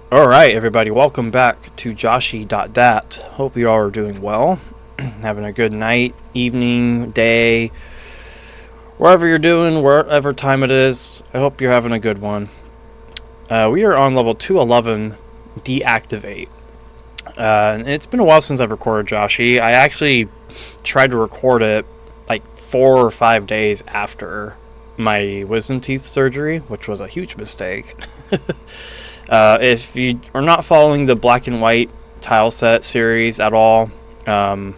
Alright, everybody, welcome back to Joshie.dat. Hope you all are doing well. Having a good night, evening, day, wherever you're doing, wherever time it is. I hope you're having a good one. We are on level 211, Deactivate. And it's been a while since I've recorded Joshie. I actually tried to record it like 4 or 5 days after my wisdom teeth surgery, which was a huge mistake. If you are not following the black and white tile set series at all, I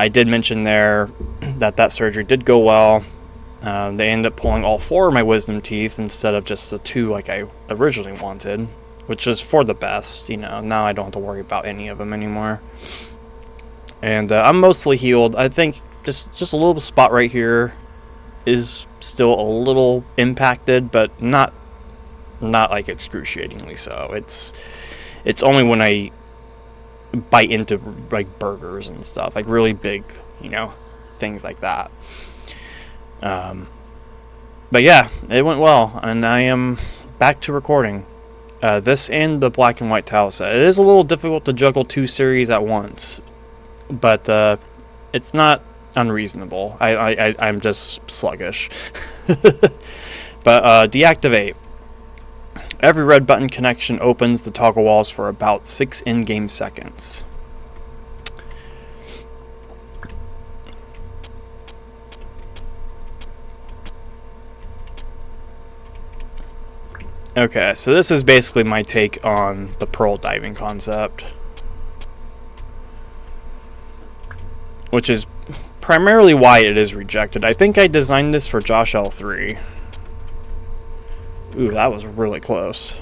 did mention there that surgery did go well. They ended up pulling all 4 of my wisdom teeth instead of just the 2 like I originally wanted, which was for the best. Now I don't have to worry about any of them anymore. And I'm mostly healed. I think just a little spot right here is still a little impacted, but not like excruciatingly so. It's only when I bite into like burgers and stuff, like really big, things like that. But yeah, it went well, and I am back to recording this and the black and white tile set. It is a little difficult to juggle 2 series at once, but it's not unreasonable. I'm just sluggish. But deactivate. Every red button connection opens the toggle walls for about 6 in-game seconds. Okay, so this is basically my take on the pearl diving concept, which is primarily why it is rejected. I think I designed this for Josh L3. Ooh, that was really close.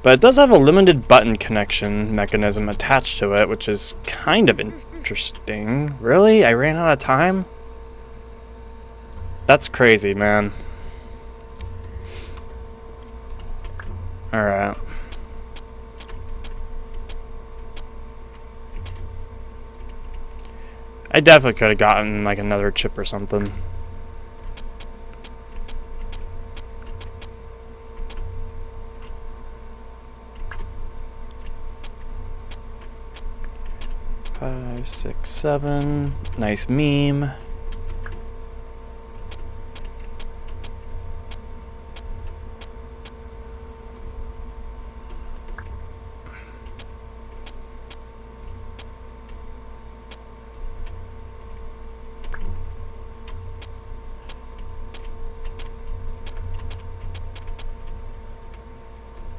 But it does have a limited button connection mechanism attached to it, which is kind of interesting. Really? I ran out of time? That's crazy, man. Alright. I definitely could have gotten like another chip or something. Five, 6, 7. Nice meme.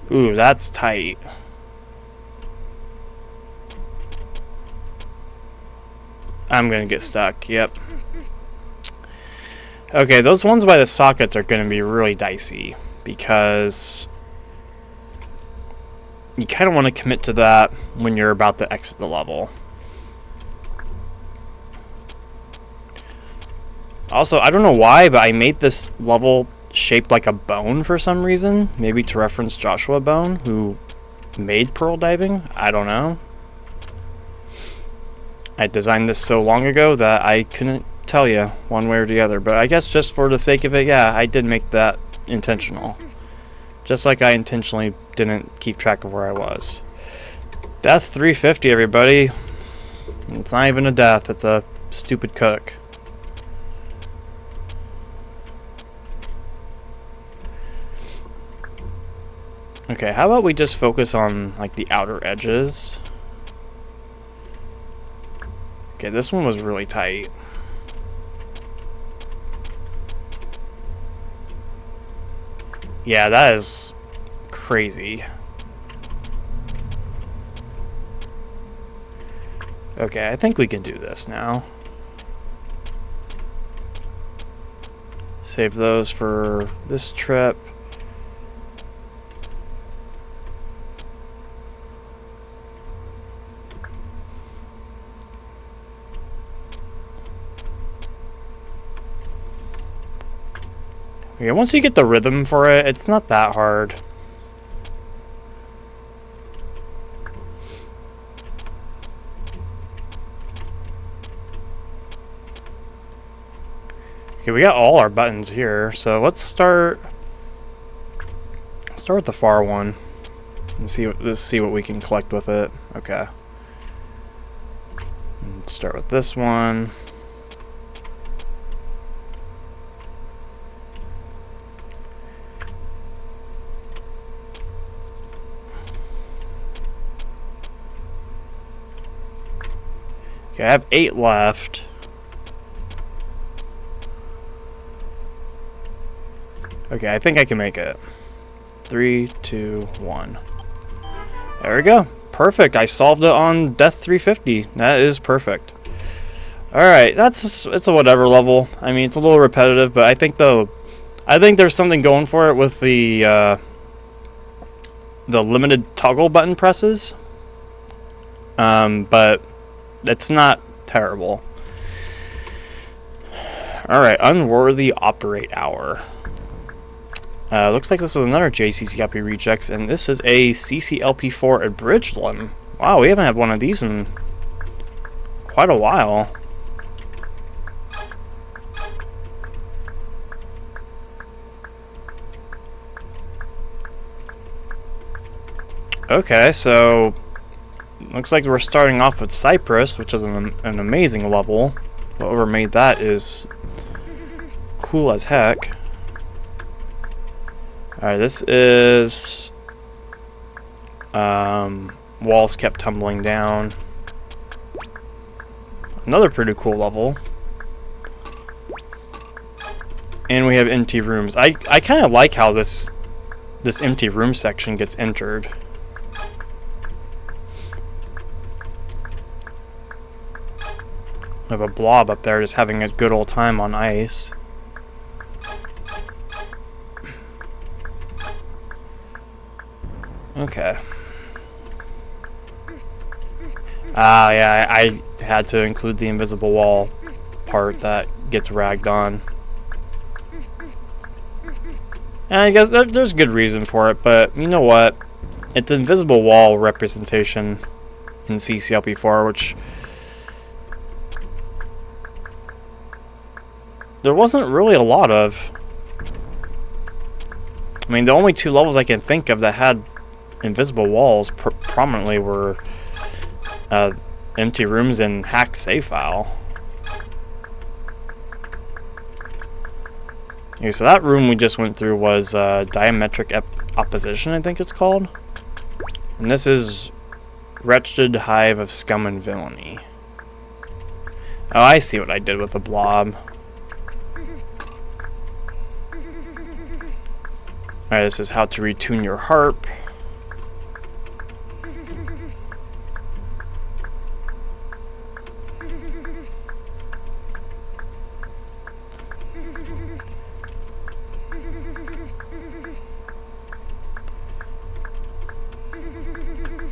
Ooh, that's tight. I'm gonna get stuck, yep. Okay, those ones by the sockets are gonna be really dicey, because you kind of want to commit to that when you're about to exit the level. Also, I don't know why, but I made this level shaped like a bone for some reason. Maybe to reference Joshua Bone, who made pearl diving. I don't know. I designed this so long ago that I couldn't tell you one way or the other. But I guess just for the sake of it, yeah, I did make that intentional. Just like I intentionally didn't keep track of where I was. Death 350, everybody. It's not even a death, it's a stupid cook. Okay, how about we just focus on like the outer edges? Okay, this one was really tight. Yeah, that is crazy. Okay, I think we can do this now. Save those for this trip. Okay, once you get the rhythm for it, it's not that hard. Okay, we got all our buttons here, so let's start with the far one and let's see what we can collect with it. Okay. Let's start with this one. Okay, I have 8 left. Okay, I think I can make it. 3, 2, 1. There we go. Perfect. I solved it on Death 350. That is perfect. Alright, it's a whatever level. I mean, it's a little repetitive, but I think there's something going for it with the limited toggle button presses. But it's not terrible. Alright, unworthy operate hour. Looks like this is another JCCLP rejects, and this is a CCLP4 abridged one. Wow, we haven't had one of these in quite a while. Okay, so looks like we're starting off with Cypress, which is an amazing level. Whoever made that is cool as heck. Alright, this is walls kept tumbling down. Another pretty cool level. And we have empty rooms. I kind of like how this empty room section gets entered. We have a blob up there just having a good old time on ice. Okay. Yeah, I had to include the invisible wall part that gets ragged on. And I guess there's good reason for it, but you know what? It's invisible wall representation in CCLP4, which there wasn't really a lot of. I mean, the only 2 levels I can think of that had invisible walls prominently were empty rooms and hacked save file. Okay, so that room we just went through was diametric opposition, I think it's called. And this is wretched hive of scum and villainy. Oh, I see what I did with the blob. Alright, this is how to retune your harp.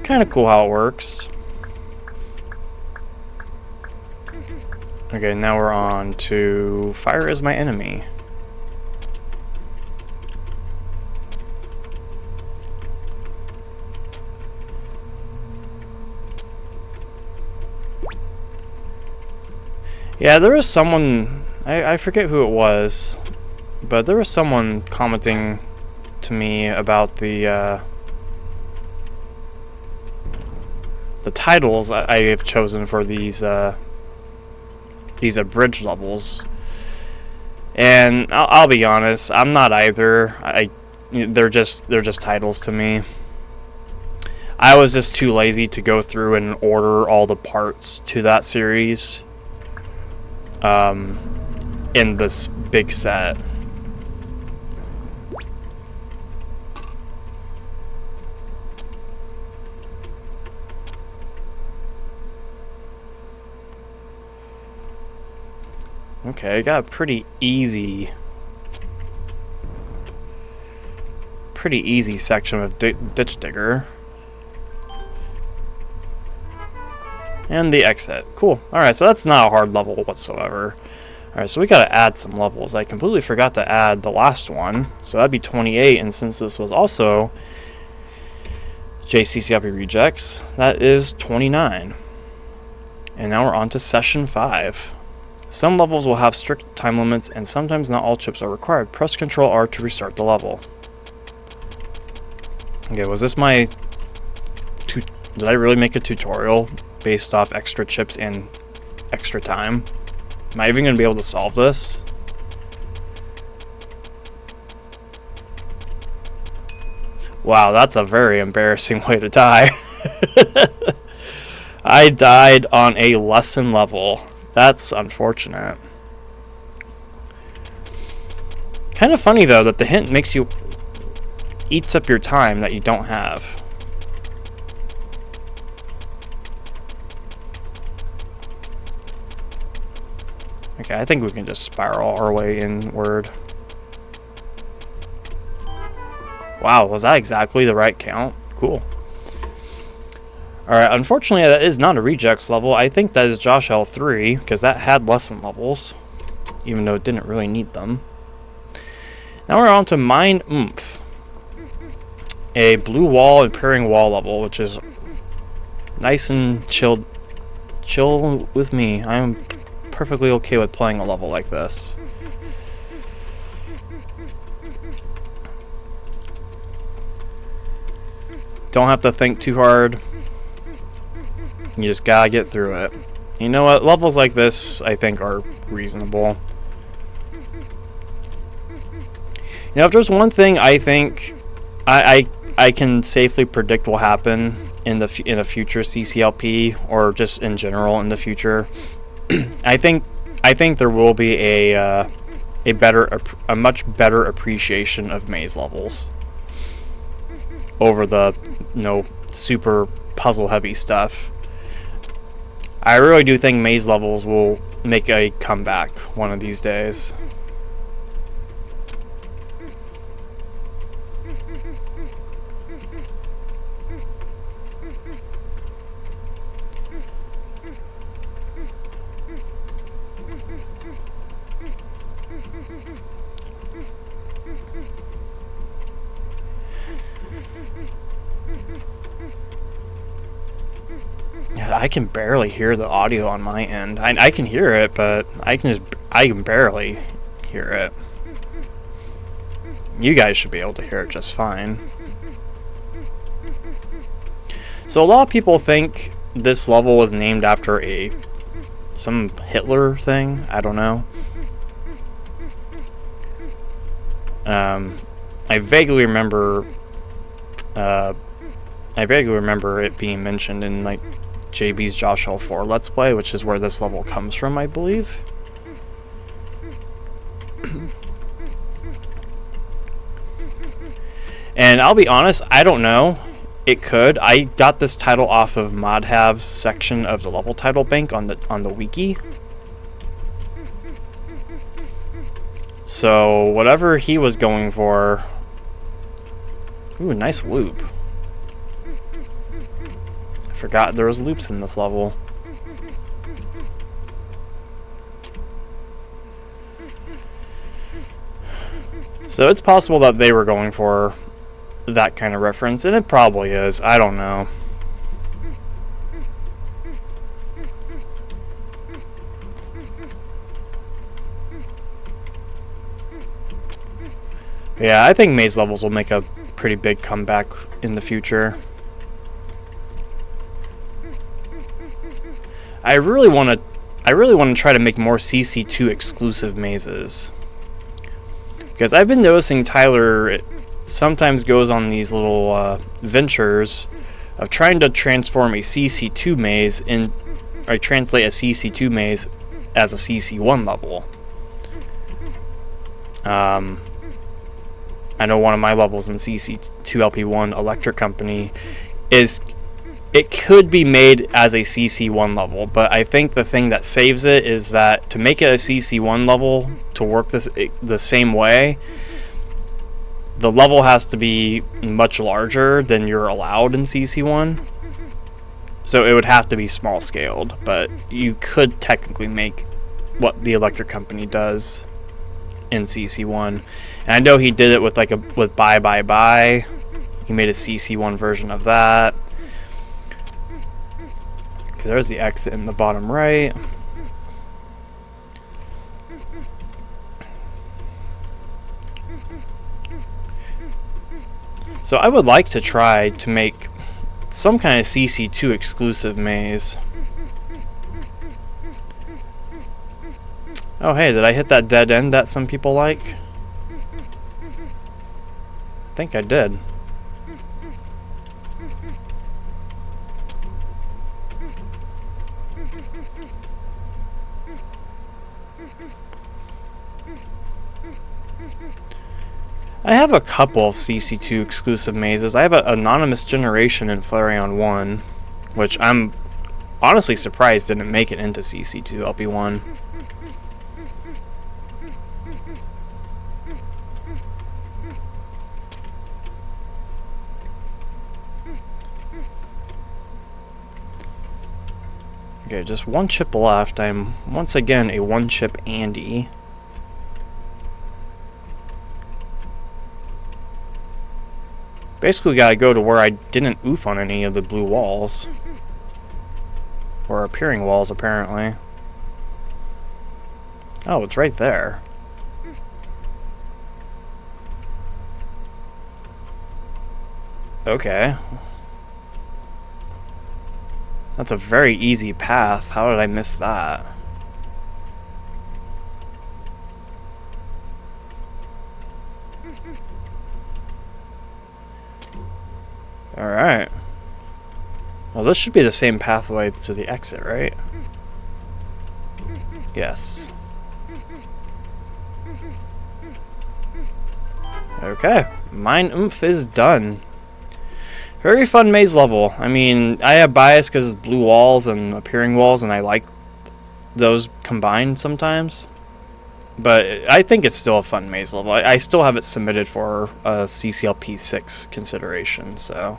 Kind of cool how it works. Okay, now we're on to Fire is My Enemy. Yeah, there was someone, I forget who it was, but there was someone commenting to me about the titles I have chosen for these abridged levels. And I'll be honest, I'm not either. They're just titles to me. I was just too lazy to go through and order all the parts to that series in this big set. Okay, I got a pretty easy section of Ditch Digger. And the exit. Cool. Alright, so that's not a hard level whatsoever. Alright, so we gotta add some levels. I completely forgot to add the last one. So that'd be 28, and since this was also JCCLP Rejects, that is 29. And now we're on to Session 5. Some levels will have strict time limits, and sometimes not all chips are required. Press Ctrl R to restart the level. Okay, was this my... Did I really make a tutorial based off extra chips and extra time? Am I even going to be able to solve this? Wow, that's a very embarrassing way to die. I died on a lesson level. That's unfortunate. Kind of funny though that the hint makes you... eats up your time that you don't have. Okay, I think we can just spiral our way inward. Wow, was that exactly the right count? Cool. Alright, unfortunately that is not a rejects level. I think that is Joshie 3, because that had lesson levels, even though it didn't really need them. Now we're on to Mind Oomph. A blue wall and pairing wall level, which is nice and chilled. Chill with me. I'm perfectly okay with playing a level like this. Don't have to think too hard. You just gotta get through it. You know what? Levels like this, I think, are reasonable. You know, if there's one thing I think I can safely predict will happen in a future CCLP, or just in general in the future, I think there will be a much better appreciation of maze levels over the, you know, super puzzle heavy stuff. I really do think maze levels will make a comeback one of these days. I can barely hear the audio on my end. I can hear it, but I can barely hear it. You guys should be able to hear it just fine. So a lot of people think this level was named after some Hitler thing. I don't know. I vaguely remember it being mentioned in like JB's Joshie 4 Let's Play, which is where this level comes from, I believe. And I'll be honest, I don't know. It could. I got this title off of ModHav's section of the level title bank on the wiki. So whatever he was going for. Ooh, nice loop. Forgot there was loops in this level. So it's possible that they were going for that kind of reference, and it probably is. I don't know. Yeah, I think maze levels will make a pretty big comeback in the future. I really want to try to make more CC2 exclusive mazes, because I've been noticing Tyler sometimes goes on these little ventures of trying to transform a CC2 maze or translate a CC2 maze as a CC1 level. I know one of my levels in CC2LP1 Electric Company it could be made as a CC1 level, but I think the thing that saves it is that to make it a CC1 level to work the same way, the level has to be much larger than you're allowed in CC1. So it would have to be small scaled, but you could technically make what the Electric Company does in CC1. And I know he did it with with Bye Bye Bye. He made a CC1 version of that. Okay, there's the exit in the bottom right. So I would like to try to make some kind of CC2 exclusive maze. Oh hey, did I hit that dead end that some people like? I think I did. I have a couple of CC2 exclusive mazes. I have an Anonymous Generation in Flareon 1, which I'm honestly surprised didn't make it into CC2 LP1. Okay, just one chip left. I'm once again a one-chip Andy. Basically, we gotta go to where I didn't oof on any of the blue walls. Or appearing walls, apparently. Oh, it's right there. Okay. That's a very easy path. How did I miss that? Alright. Well, this should be the same pathway to the exit, right? Yes. Okay. Mine oomph is done. Very fun maze level. I mean, I have bias because it's blue walls and appearing walls, and I like those combined sometimes. But I think it's still a fun maze level. I still have it submitted for a CCLP 6 consideration, so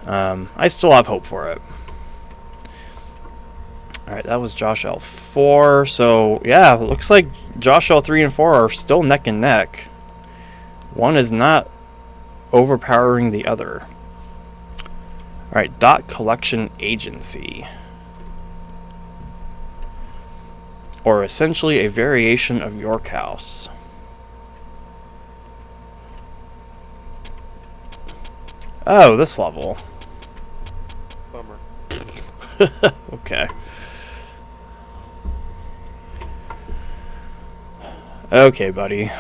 I still have hope for it. Alright, that was Josh L4. So, yeah, it looks like Josh L3 and 4 are still neck and neck. One is not overpowering the other. Alright, Dot Collection Agency. Or essentially a variation of York House. Oh, this level. Bummer. Okay. Okay, buddy.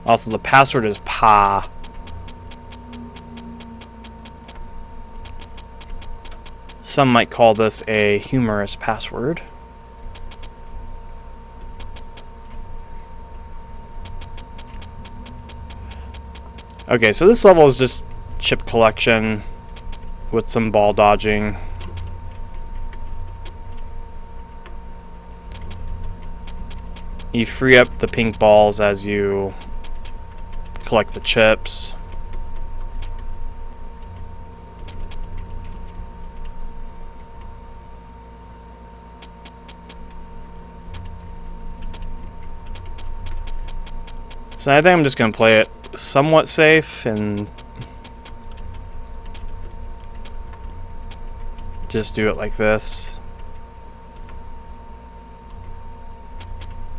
Also, the password is PA. Some might call this a humorous password. Okay, so this level is just chip collection with some ball dodging. You free up the pink balls as you collect the chips. So I think I'm just going to play it somewhat safe and just do it like this.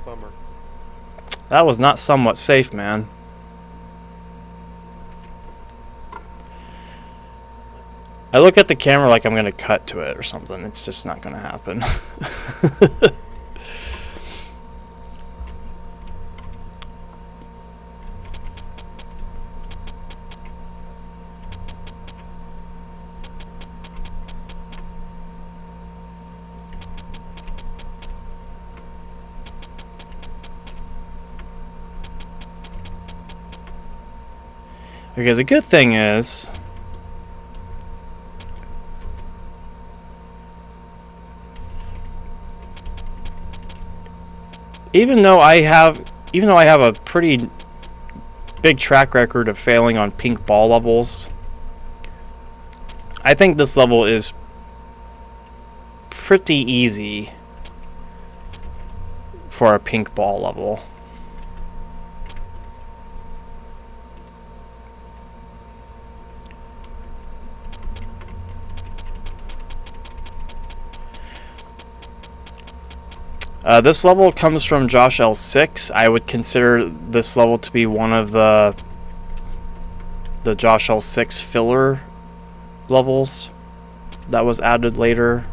Bummer. That was not somewhat safe, man. I look at the camera like I'm going to cut to it or something. It's just not going to happen. Okay, the good thing is even though I have a pretty big track record of failing on pink ball levels, I think this level is pretty easy for a pink ball level. This level comes from Josh L6. I would consider this level to be one of the Josh L6 filler levels that was added later.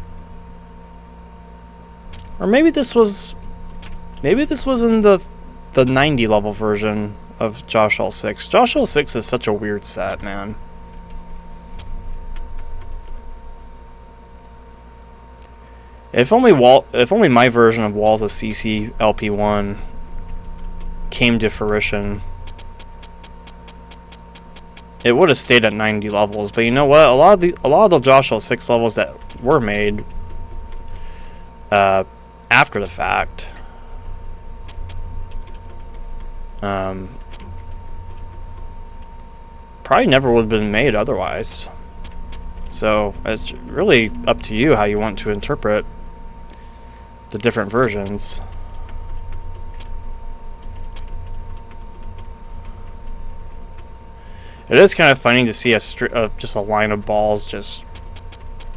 Or maybe this was in the 90 level version of Josh L6. Josh L6 is such a weird set, man. If only my version of Walls of CC LP1 came to fruition, it would have stayed at 90 levels. But you know what? A lot of the Josh L6 levels that were made after the fact, probably never would have been made otherwise. So it's really up to you how you want to interpret the different versions. It is kind of funny to see just a line of balls just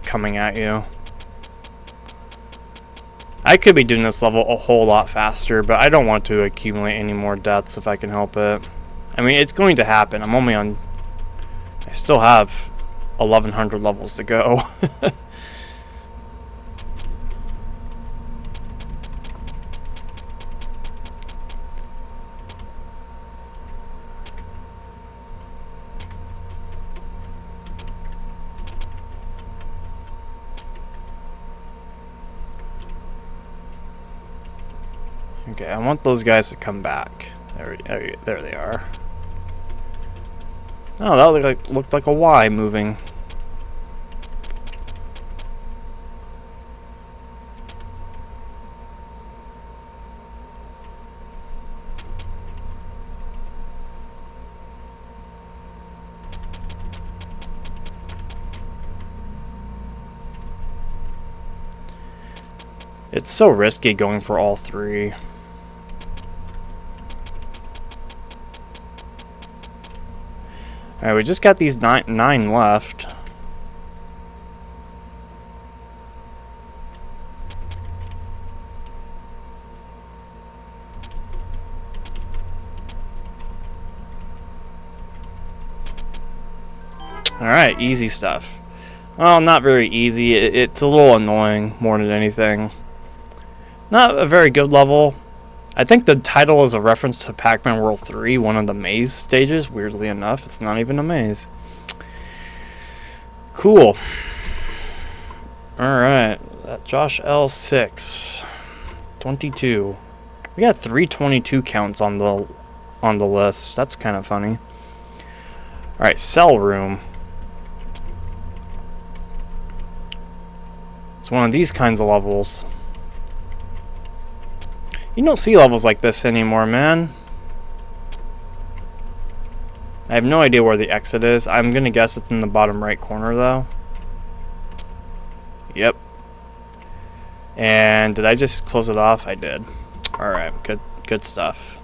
coming at you. I could be doing this level a whole lot faster, but I don't want to accumulate any more deaths if I can help it. I mean, it's going to happen. I still have 1100 levels to go. Okay, I want those guys to come back. There they are. Oh, that looked like a Y moving. It's so risky going for all three. Alright, we just got these nine left. Alright, easy stuff. Well, not very easy. It's a little annoying more than anything. Not a very good level. I think the title is a reference to Pac-Man World 3, one of the maze stages. Weirdly enough, it's not even a maze. Cool. Alright, Josh L6. 22. We got 322 counts on the list. That's kind of funny. Alright, Cell Room. It's one of these kinds of levels. You don't see levels like this anymore, man. I have no idea where the exit is. I'm gonna guess it's in the bottom right corner, though. Yep. And did I just close it off? I did. Alright, good stuff.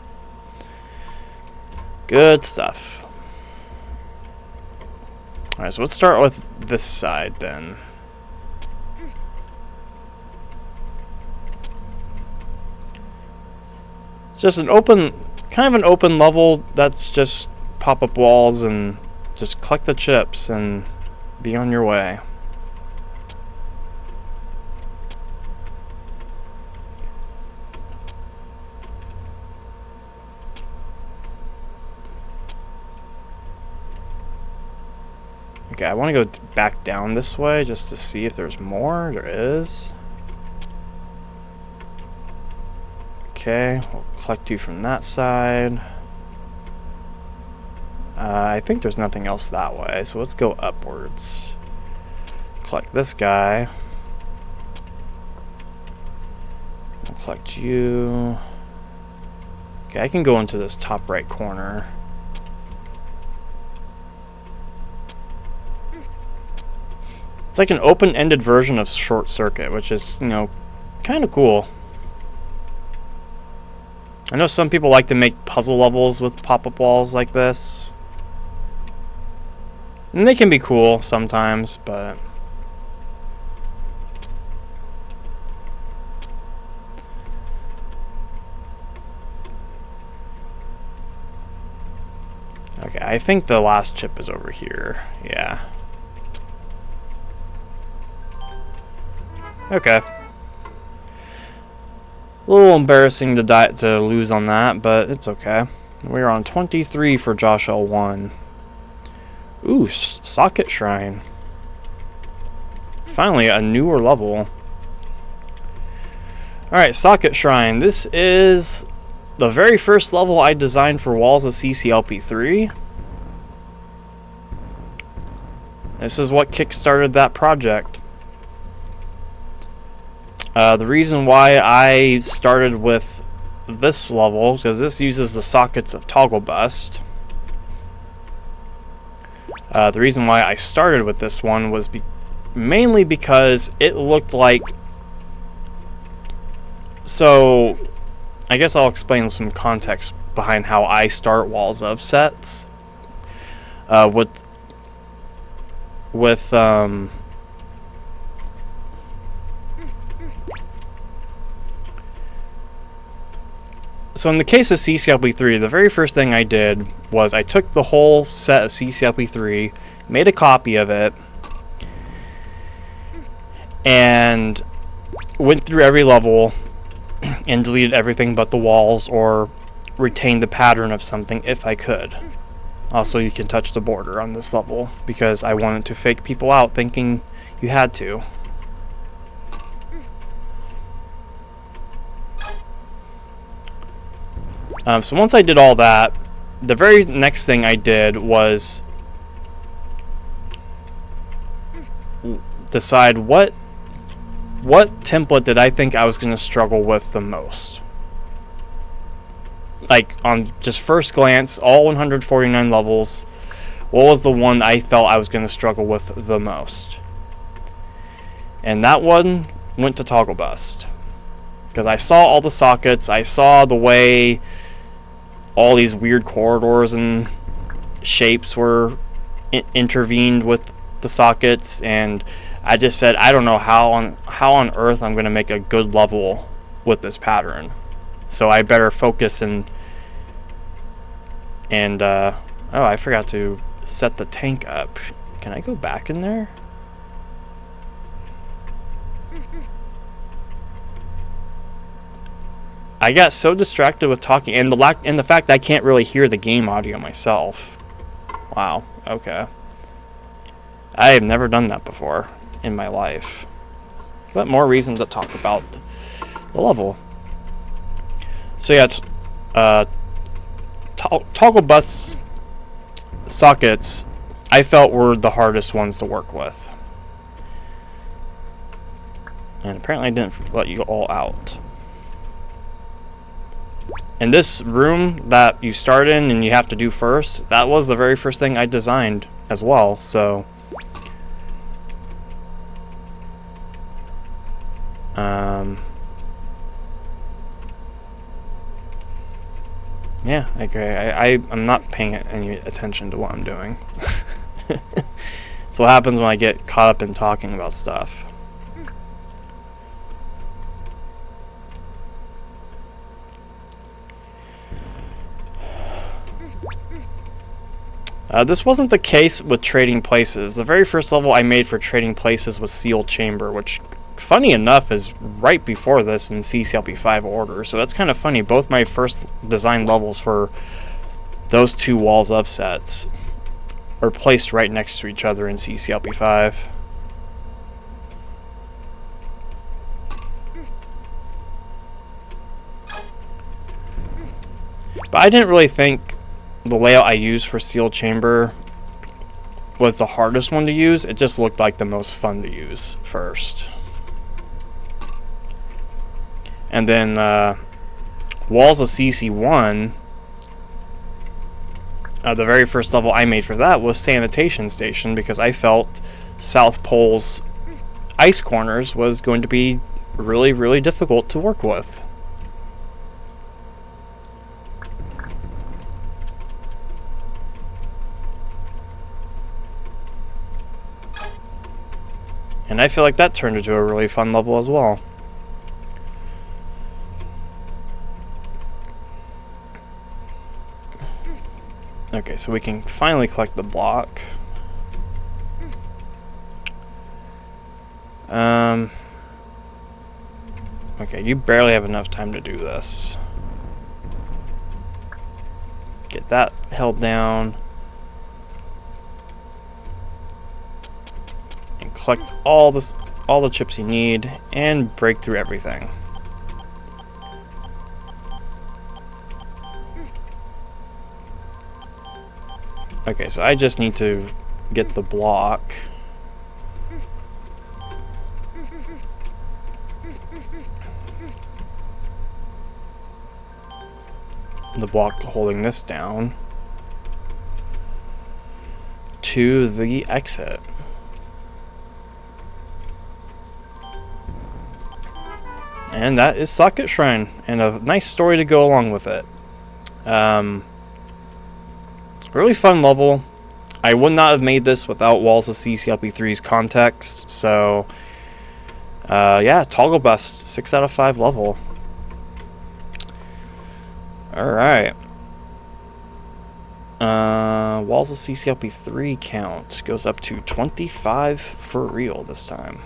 Good stuff. Alright, so let's start with this side, then. Just an open, kind of an open level that's just pop-up walls and just collect the chips and be on your way. Okay, I want to go back down this way just to see if there's more. There is. Okay, we'll collect you from that side. I think there's nothing else that way, so let's go upwards. Collect this guy. We'll collect you. Okay, I can go into this top right corner. It's like an open-ended version of Short Circuit, which is, you know, kind of cool. I know some people like to make puzzle levels with pop-up walls like this. And they can be cool sometimes, but... Okay, I think the last chip is over here. Yeah. Okay. A little embarrassing to lose on that, but it's okay. We're on 23 for Josh L1. Ooh, Socket Shrine. Finally, a newer level. Alright, Socket Shrine. This is the very first level I designed for Walls of CCLP3. This is what kickstarted that project. The reason why I started with this level, because this uses the sockets of Toggle Bust. The reason why I started with this one was mainly because it looked like... So, I guess I'll explain some context behind how I start Walls of sets. So in the case of CCLP3, the very first thing I did was I took the whole set of CCLP3, made a copy of it, and went through every level and deleted everything but the walls, or retained the pattern of something if I could. Also, you can touch the border on this level because I wanted to fake people out thinking you had to. So once I did all that, the very next thing I did was decide what template did I think I was going to struggle with the most. Like, on just first glance, all 149 levels, what was the one I felt I was going to struggle with the most? And that one went to Toggle Bust. Because I saw all the sockets, I saw the way all these weird corridors and shapes were intervened with the sockets, and I just said, I don't know how on earth I'm going to make a good level with this pattern. So I better focus and oh, I forgot to set the tank up. Can I go back in there? I got so distracted with talking and the fact that I can't really hear the game audio myself. Wow. Okay. I have never done that before in my life. But more reason to talk about the level. So yeah, it's Toggle Bust sockets I felt were the hardest ones to work with. And apparently I didn't let you all out. And this room that you start in and you have to do first, that was the very first thing I designed as well, so... yeah, okay, I'm not paying any attention to what I'm doing. That's what happens when I get caught up in talking about stuff. This wasn't the case with Trading Places. The very first level I made for Trading Places was Sealed Chamber, which, funny enough, is right before this in CCLP5 order. So that's kind of funny. Both my first design levels for those two Walls of sets are placed right next to each other in CCLP5. But I didn't really think the layout I used for Sealed Chamber was the hardest one to use. It just looked like the most fun to use first. And then Walls of CC1, the very first level I made for that was Sanitation Station, because I felt South Pole's ice corners was going to be really, really difficult to work with. And I feel like that turned into a really fun level as well. Okay, so we can finally collect the block. Okay, you barely have enough time to do this. Get that held down. And collect all the chips you need and break through everything. Okay, so I just need to get the block. The block holding this down to the exit. And that is Socket Shrine, and a nice story to go along with it. Really fun level. I would not have made this without Walls of CCLP3's context, so yeah, Toggle Best, 6 out of 5 level. Alright. Walls of CCLP3 count goes up to 25 for real this time.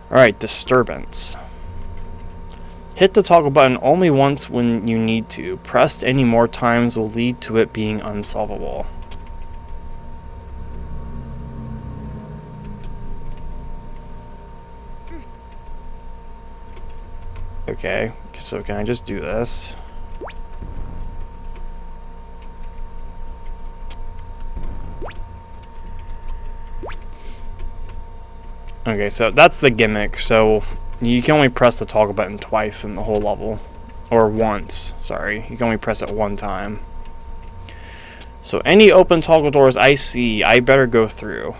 Alright, Disturbance. Hit the toggle button only once when you need to. Pressed any more times will lead to it being unsolvable. Okay, so can I just do this? Okay, so that's the gimmick. So you can only press the toggle button twice in the whole level. Or once, sorry. You can only press it one time. So any open toggle doors I see, I better go through.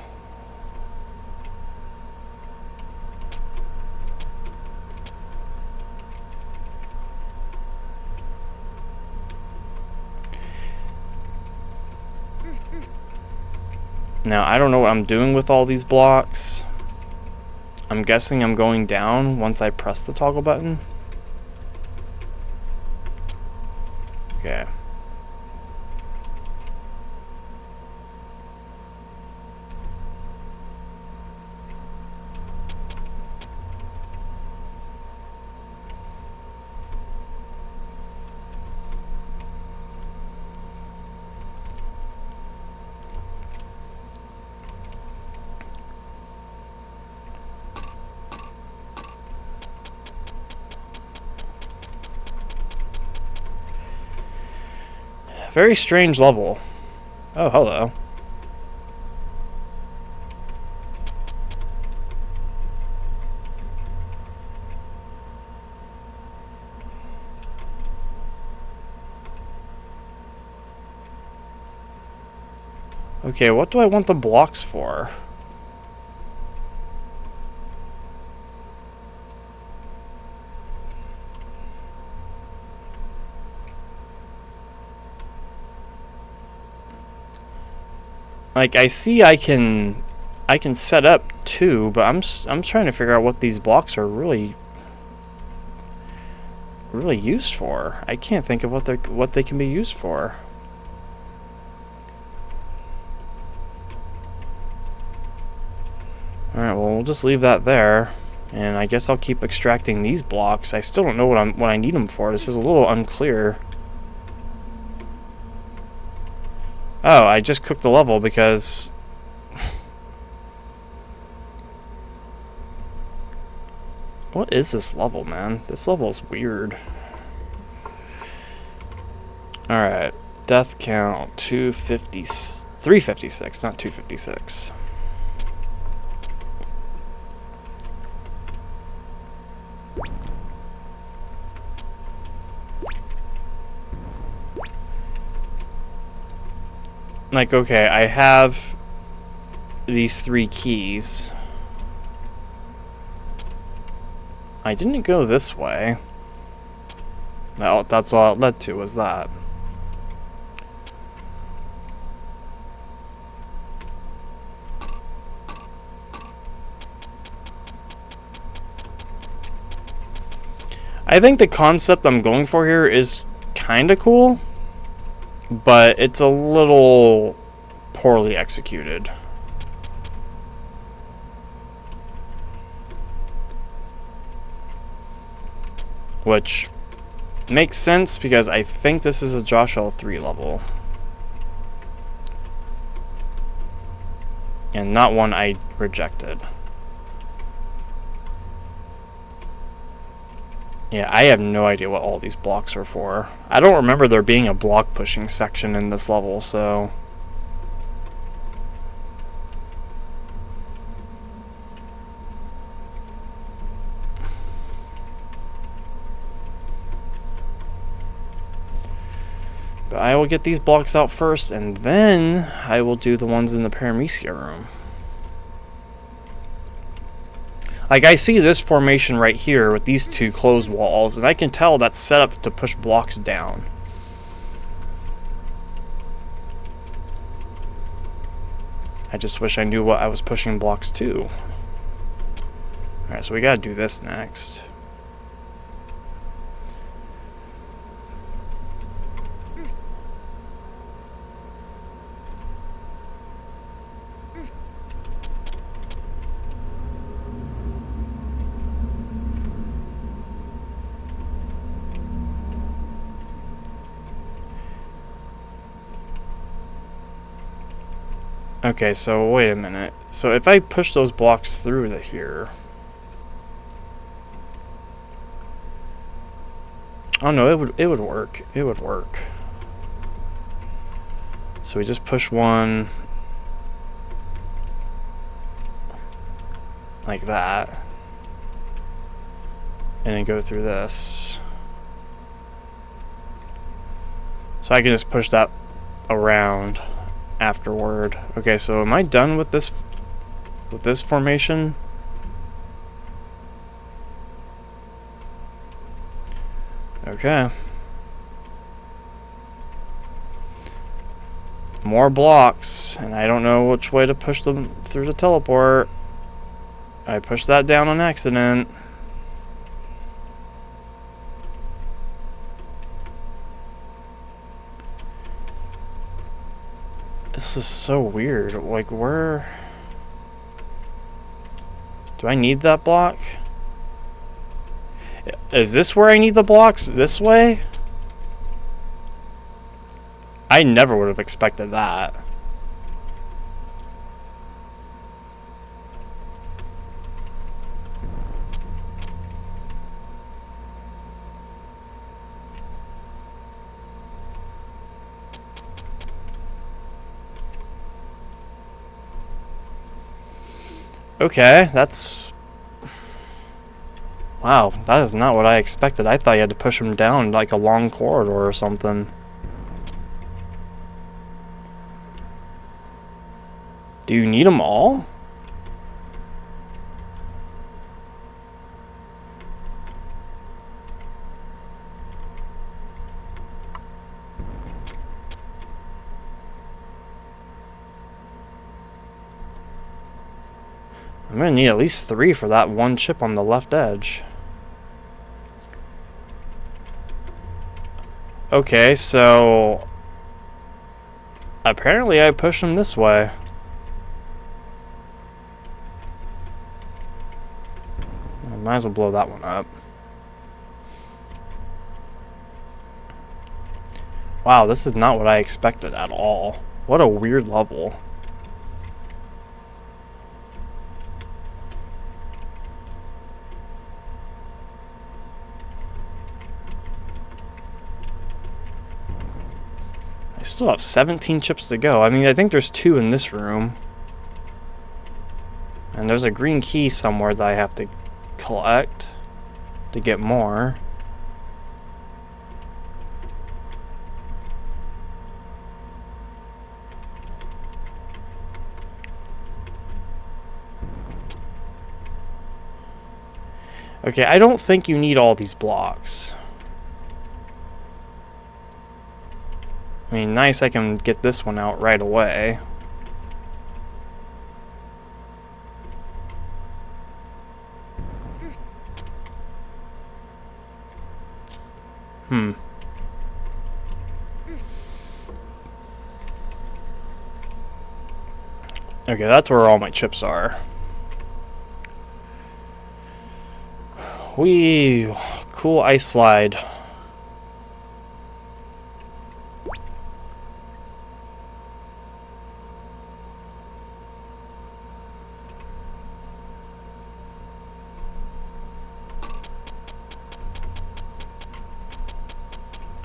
Now, I don't know what I'm doing with all these blocks. I'm guessing I'm going down once I press the toggle button. Okay. Very strange level. Oh, hello. Okay, what do I want the blocks for? Like, I see I can set up 2, but I'm trying to figure out what these blocks are really used for. I can't think of what they can be used for. Alright, well, we'll just leave that there. And I guess I'll keep extracting these blocks. I still don't know what I need them for. This is a little unclear. Oh, I just cooked the level because... What is this level, man? This level is weird. Alright. Death count 356, not 256. Like, okay, I have these 3 keys. I didn't go this way. No, that's all it led to, was that. I think the concept I'm going for here is kinda cool. but it's a little poorly executed. Which makes sense because I think this is a Joshie 3 level. And not one I rejected. Yeah, I have no idea what all these blocks are for. I don't remember there being a block pushing section in this level, so... But I will get these blocks out first, and then I will do the ones in the Paramecia room. Like, I see this formation right here with these two closed walls, and I can tell that's set up to push blocks down. I just wish I knew what I was pushing blocks to. Alright, so we gotta do this next. Okay, so wait a minute. So if I push those blocks through here... Oh no, it would work. It would work. So we just push one like that, and then go through this. So I can just push that around afterward. Okay, so am I done with this formation? Okay. More blocks, and I don't know which way to push them through the teleport. I pushed that down on accident. This is so weird. Like, where... Do I need that block? Is this where I need the blocks? This way? I never would have expected that. Okay, that's... Wow, that is not what I expected. I thought you had to push them down like a long corridor or something. Do you need them all? I'm gonna need at least 3 for that one chip on the left edge. Okay, so... Apparently I pushed them this way. I might as well blow that one up. Wow, this is not what I expected at all. What a weird level. I still have 17 chips to go. I mean, I think there's 2 in this room. And there's a green key somewhere that I have to collect to get more. Okay, I don't think you need all these blocks. I mean, nice I can get this one out right away. Okay, that's where all my chips are. Whee! Cool ice slide.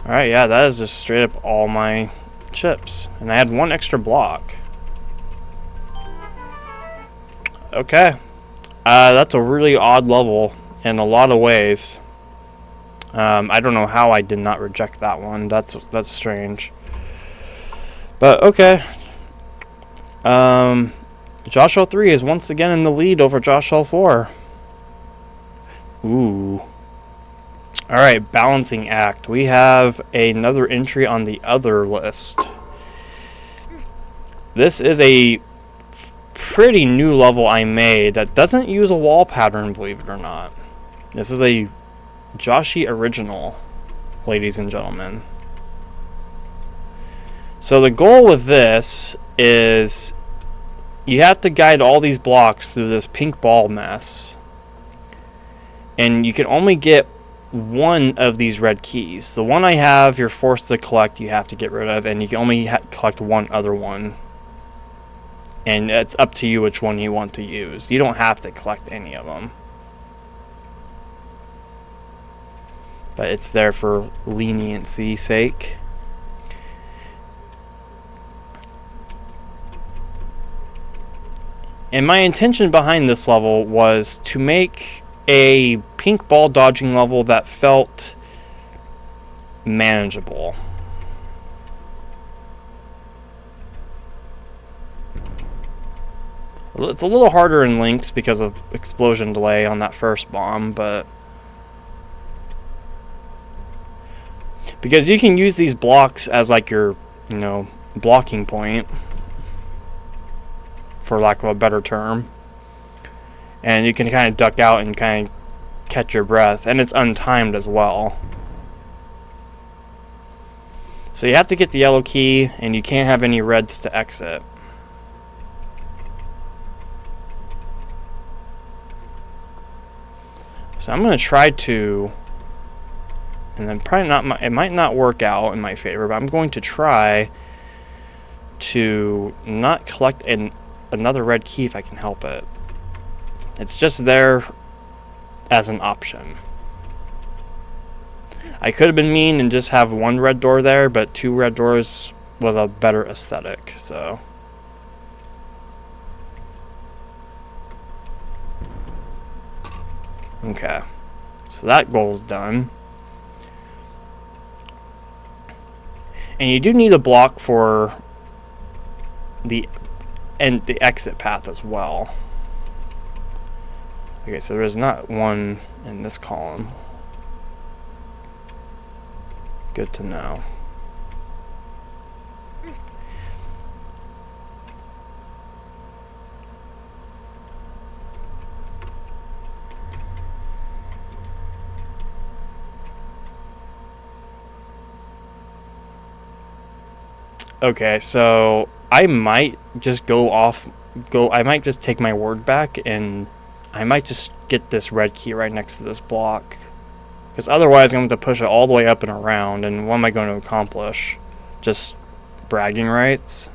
Alright, yeah, that is just straight up all my chips. And I had one extra block. Okay. That's a really odd level in a lot of ways. I don't know how I did not reject that one. That's strange. But okay. Joshie 3 is once again in the lead over Joshie 4. Ooh. Alright, balancing act. We have another entry on the other list. This is a pretty new level I made that doesn't use a wall pattern, believe it or not. This is a Joshie original, ladies and gentlemen. So the goal with this is you have to guide all these blocks through this pink ball mess. And you can only get one of these red keys. The one I have, you're forced to collect, you have to get rid of, and you can only collect one other one. And it's up to you which one you want to use. You don't have to collect any of them. But it's there for leniency's sake. And my intention behind this level was to make a pink ball dodging level that felt manageable. It's a little harder in links because of explosion delay on that first bomb, but because you can use these blocks as like your, you know, blocking point, for lack of a better term. And you can kind of duck out and kind of catch your breath, and it's untimed as well. So you have to get the yellow key, and you can't have any reds to exit. So I'm going to try to, and then probably not, it might not work out in my favor, but I'm going to try to not collect another red key if I can help it. It's just there as an option. I could have been mean and just have one red door there, but two red doors was a better aesthetic, so. Okay, so that goal's done. And you do need a block for the exit path as well. Okay, so there's not one in this column. Good to know. Okay, so I might just I might just take my word back, and I might just get this red key right next to this block. Because otherwise I'm going to push it all the way up and around, and what am I going to accomplish? Just bragging rights?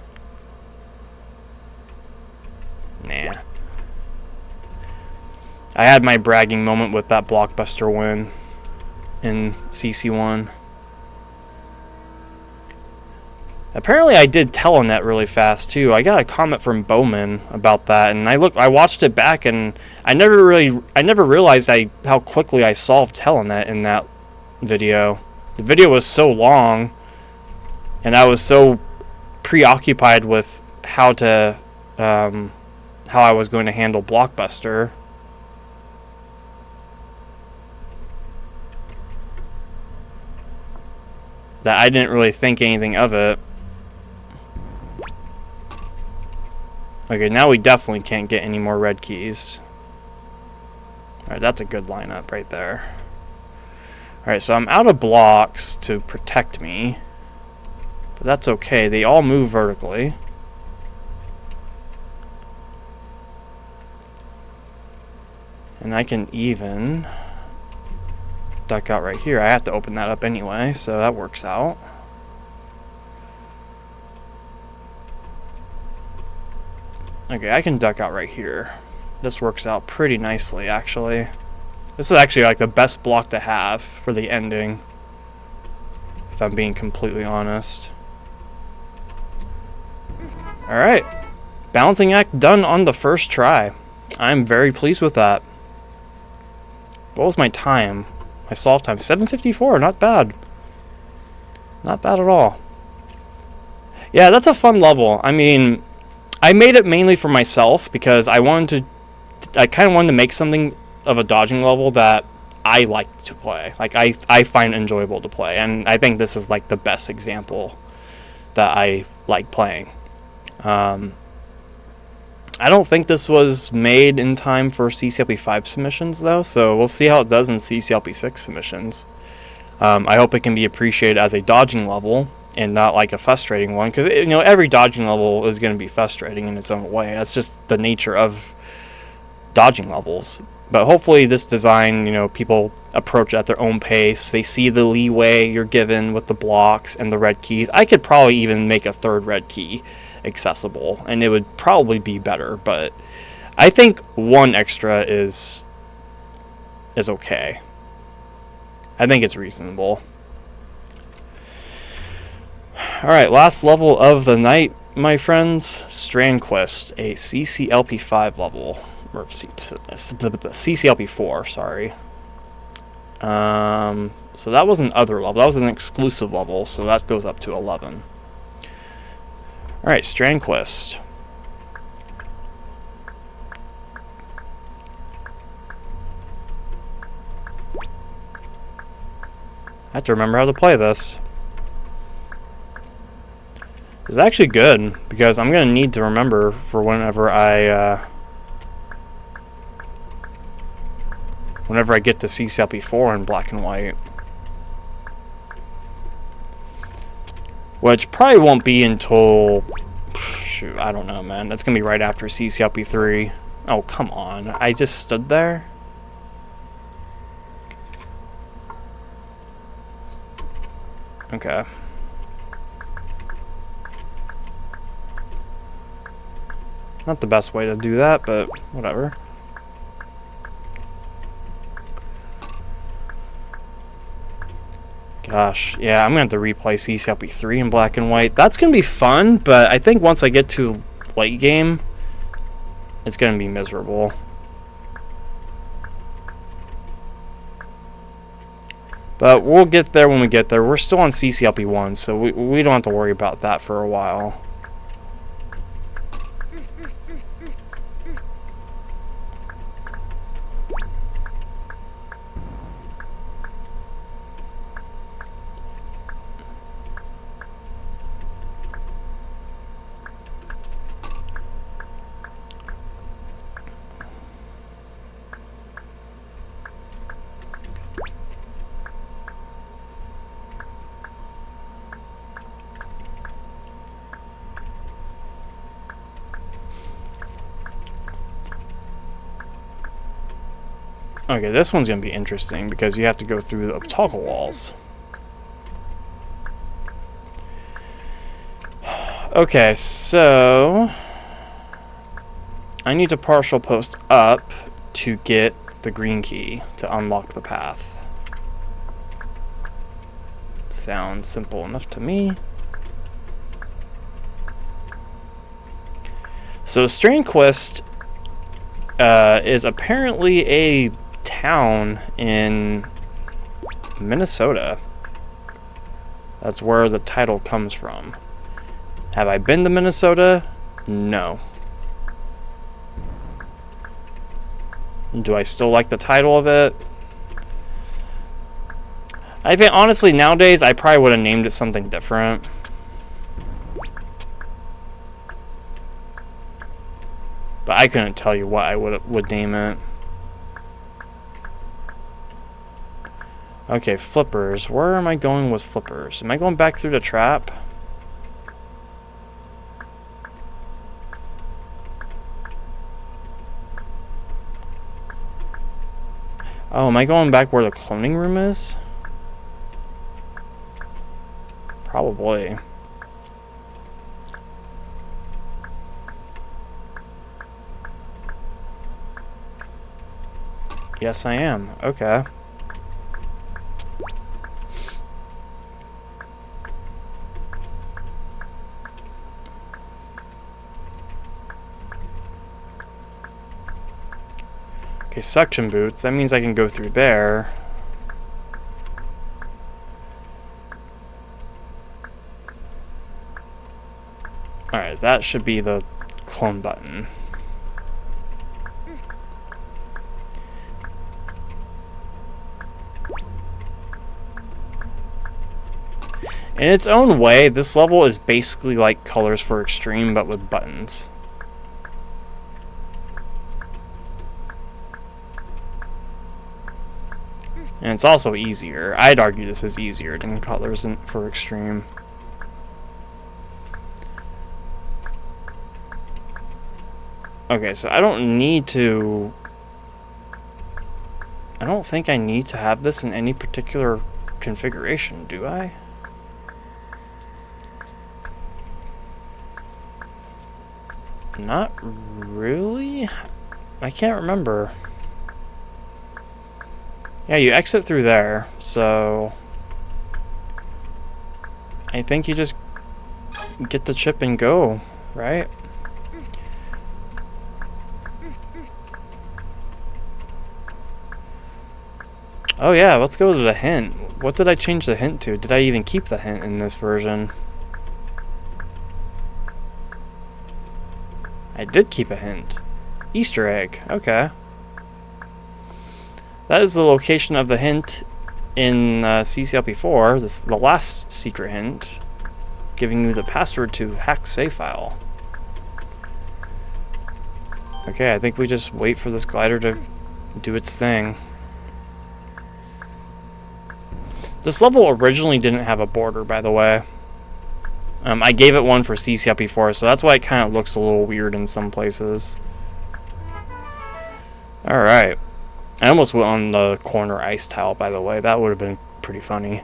Nah. I had my bragging moment with that blockbuster win in CC1. Apparently I did Telenet really fast too. I got a comment from Bowman about that, and I watched it back, and I never realized how quickly I solved Telenet in that video. The video was so long, and I was so preoccupied with how I was going to handle Blockbuster. That I didn't really think anything of it. Okay, now we definitely can't get any more red keys. Alright, that's a good lineup right there. Alright, so I'm out of blocks to protect me. But that's okay. They all move vertically. And I can even duck out right here. I have to open that up anyway, so that works out. Okay, I can duck out right here. This works out pretty nicely, actually. This is actually like the best block to have for the ending, if I'm being completely honest. Alright. Balancing act done on the first try. I'm very pleased with that. What was my time? My solve time? 7:54, not bad. Not bad at all. Yeah, that's a fun level. I mean, I made it mainly for myself because I kind of wanted to make something of a dodging level that I like to play. Like, I find enjoyable to play, and I think this is like the best example that I like playing. I don't think this was made in time for CCLP 5 submissions, though, so we'll see how it does in CCLP 6 submissions. I hope it can be appreciated as a dodging level and not like a frustrating one, because every dodging level is going to be frustrating in its own way. That's just the nature of dodging levels. But hopefully this design, people approach it at their own pace. They see the leeway you're given with the blocks and the red keys. I could probably even make a third red key accessible, and it would probably be better, but I think one extra is okay. I think it's reasonable. Alright, last level of the night, my friends. Strand Quest, a CCLP 5 level. Or CCLP 4, sorry. So that was an other level. That was an exclusive level, so that goes up to 11. Alright, Strand Quest. I have to remember how to play this. It's actually good, because I'm going to need to remember for whenever I get to CCLP 4 in black and white. Which probably won't be until... Shoot, I don't know, man. That's going to be right after CCLP 3. Oh, come on. I just stood there? Okay. Not the best way to do that, but whatever. Gosh, yeah, I'm going to have to replay CCLP 3 in black and white. That's going to be fun, but I think once I get to late game, it's going to be miserable. But we'll get there when we get there. We're still on CCLP 1, so we don't have to worry about that for a while. Okay, this one's going to be interesting because you have to go through the toggle walls. Okay, so I need to partial post up to get the green key to unlock the path. Sounds simple enough to me. So Strand Quest is apparently a town in Minnesota. That's where the title comes from. Have I been to Minnesota? No. Do I still like the title of it? I think honestly nowadays I probably would have named it something different. But I couldn't tell you what I would name it. Okay, flippers. Where am I going with flippers? Am I going back through the trap? Oh, am I going back where the cloning room is? Probably. Yes, I am. Okay. Okay, suction boots. That means I can go through there. Alright, that should be the clone button. In its own way, this level is basically like Colors for Extreme, but with buttons. And it's also easier. I'd argue this is easier than Colors for Extreme. Okay, so I don't need to... I don't think I need to have this in any particular configuration, do I? Not really? I can't remember. Yeah, you exit through there, so... I think you just get the chip and go, right? Oh yeah, let's go to the hint. What did I change the hint to? Did I even keep the hint in this version? I did keep a hint. Easter egg, okay. That is the location of the hint in CCLP4, this, the last secret hint, giving you the password to hack save file. Okay, I think we just wait for this glider to do its thing. This level originally didn't have a border, by the way. I gave it one for CCLP4, so that's why it kind of looks a little weird in some places. Alright. I almost went on the corner ice tile, by the way. That would have been pretty funny.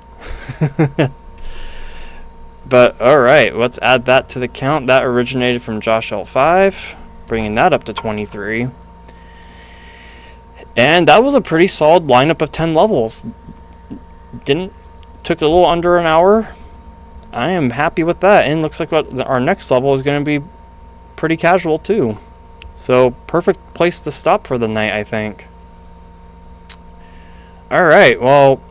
But, alright, let's add that to the count. That originated from Joshie.dat, bringing that up to 23. And that was a pretty solid lineup of 10 levels. Took a little under an hour. I am happy with that, and looks like our next level is going to be pretty casual too. So perfect place to stop for the night, I think. Alright, well,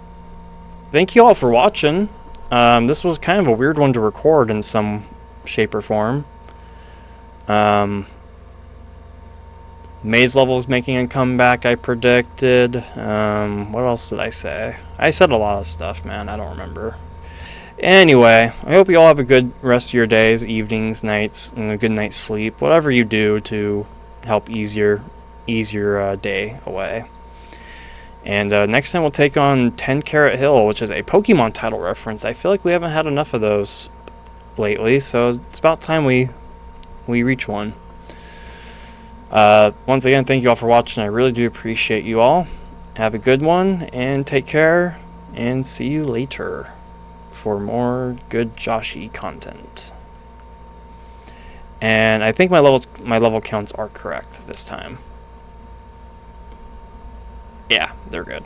thank you all for watching. This was kind of a weird one to record in some shape or form. Maze level is making a comeback, I predicted. What else did I say? I said a lot of stuff, man. I don't remember. Anyway, I hope you all have a good rest of your days, evenings, nights, and a good night's sleep. Whatever you do to help ease your day away. And next time we'll take on 10 Carat Hill, which is a Pokemon title reference. I feel like we haven't had enough of those lately, so it's about time we reach one. Once again, thank you all for watching. I really do appreciate you all. Have a good one, and take care, and see you later for more good Joshie content. And I think my level counts are correct this time. Yeah, they're good.